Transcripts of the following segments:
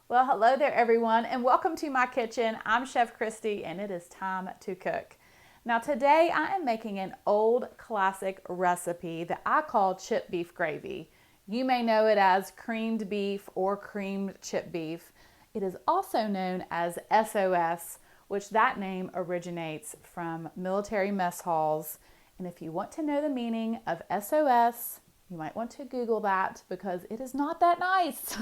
Well, hello there, everyone, and welcome to my kitchen. I'm Chef Christy, and it is time to cook. Now, today I am making an old classic recipe that I call chip beef gravy. You may know it as creamed beef or creamed chip beef. It is also known as SOS, which that name originates from military mess halls. And if you want to know the meaning of SOS, you might want to Google that because it is not that nice.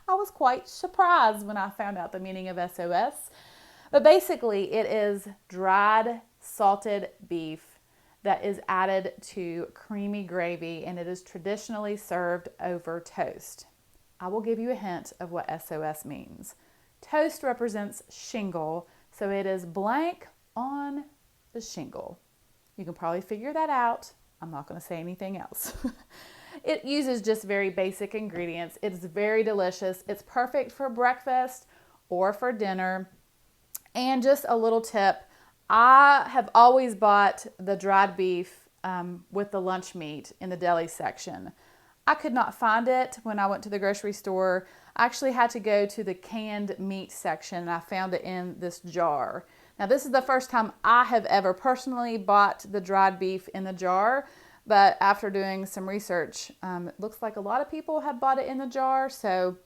I was quite surprised when I found out the meaning of SOS. But basically, it is dried salted beef that is added to creamy gravy, and it is traditionally served over toast. I will give you a hint of what SOS means. Toast represents shingle, so it is blank on the shingle. You can probably figure that out. I'm not going to say anything else. It uses just very basic ingredients. It's very delicious. It's perfect for breakfast or for dinner. And just a little tip, I have always bought the dried beef with the lunch meat in the deli section. I could not find it when I went to the grocery store. I actually had to go to the canned meat section, and I found it in this jar. Now, this is the first time I have ever personally bought the dried beef in the jar. But after doing some research, it looks like a lot of people have bought it in the jar. So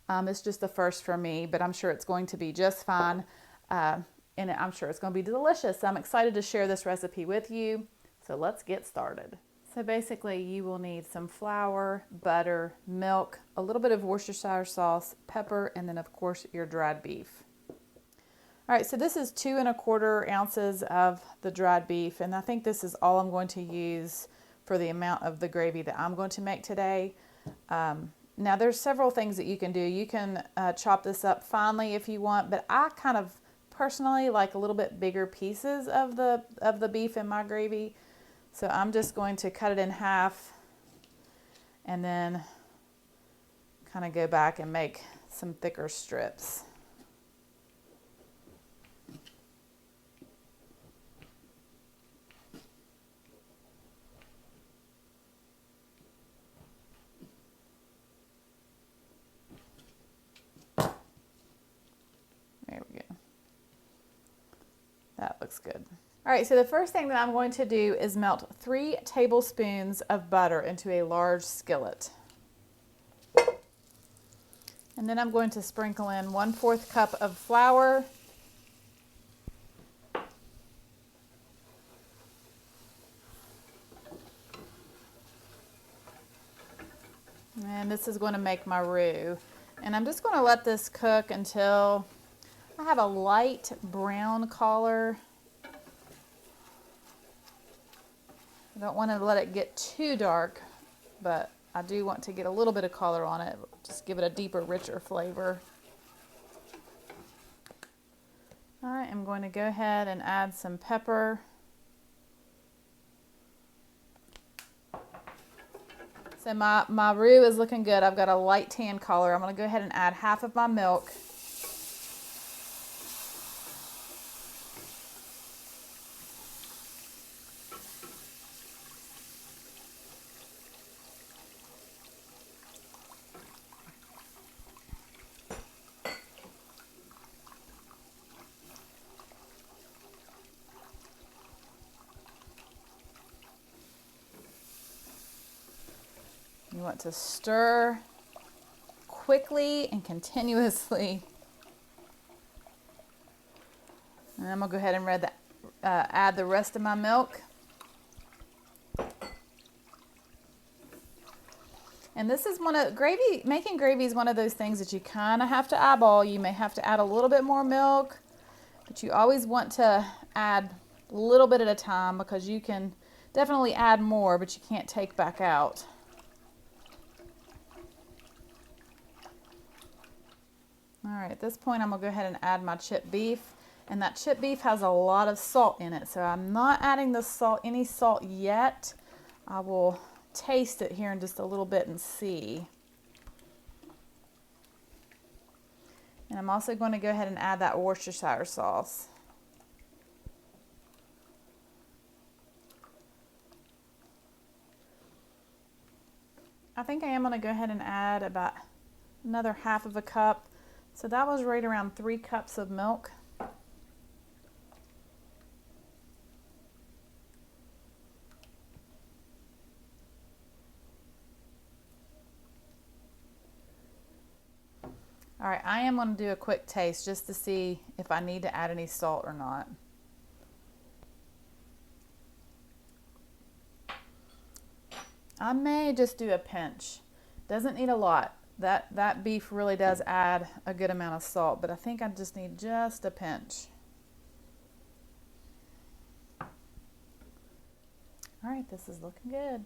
it's just the first for me, but I'm sure it's going to be just fine. And I'm sure it's going to be delicious. I'm excited to share this recipe with you. So let's get started. So basically you will need some flour, butter, milk, a little bit of Worcestershire sauce, pepper, and then of course your dried beef. All right, so this is 2 1/4 ounces of the dried beef, and I think this is all I'm going to use for the amount of the gravy that I'm going to make today. Now there's several things that you can do. You can chop this up finely if you want, but I kind of personally like a little bit bigger pieces of the beef in my gravy. So I'm just going to cut it in half and then kind of go back and make some thicker strips. There we go. That looks good. All right, so the first thing that I'm going to do is melt 3 tablespoons of butter into a large skillet. And then I'm going to sprinkle in 1/4 cup of flour. And this is going to make my roux. And I'm just going to let this cook until I have a light brown color. I don't want to let it get too dark, but I do want to get a little bit of color on it. Just give it a deeper, richer flavor. All right, I'm going to go ahead and add some pepper. So my roux is looking good. I've got a light tan color. I'm going to go ahead and add half of my milk. You want to stir quickly and continuously. And I'm going to go ahead and add the rest of my milk. And this is making gravy is one of those things that you kind of have to eyeball. You may have to add a little bit more milk, but you always want to add a little bit at a time because you can definitely add more, but you can't take back out. All right, at this point I'm gonna go ahead and add my chip beef, and that chip beef has a lot of salt in it, so I'm not adding any salt yet. I will taste it here in just a little bit and see. And I'm also going to go ahead and add that Worcestershire sauce. I think I am going to go ahead and add about another half of a cup. So that was right around 3 cups of milk. All right, I am going to do a quick taste just to see if I need to add any salt or not. I may just do a pinch. Doesn't need a lot. That beef really does add a good amount of salt, but I think I just need just a pinch. All right, this is looking good.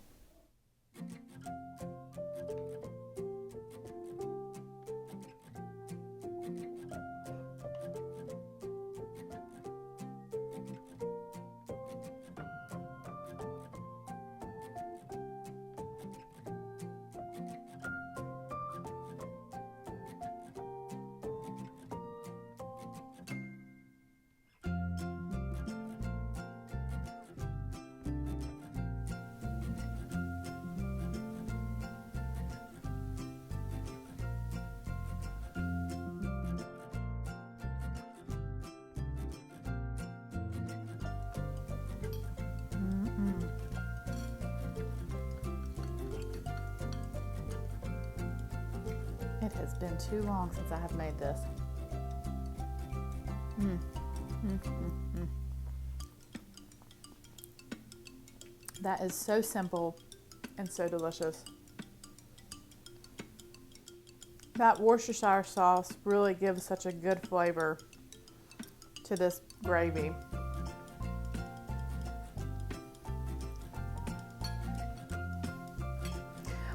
It has been too long since I have made this. That is so simple and so delicious. That Worcestershire sauce really gives such a good flavor to this gravy.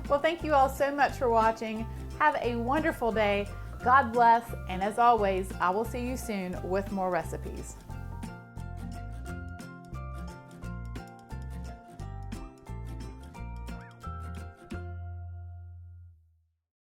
Well, thank you all so much for watching. Have a wonderful day. God bless, and as always, I will see you soon with more recipes.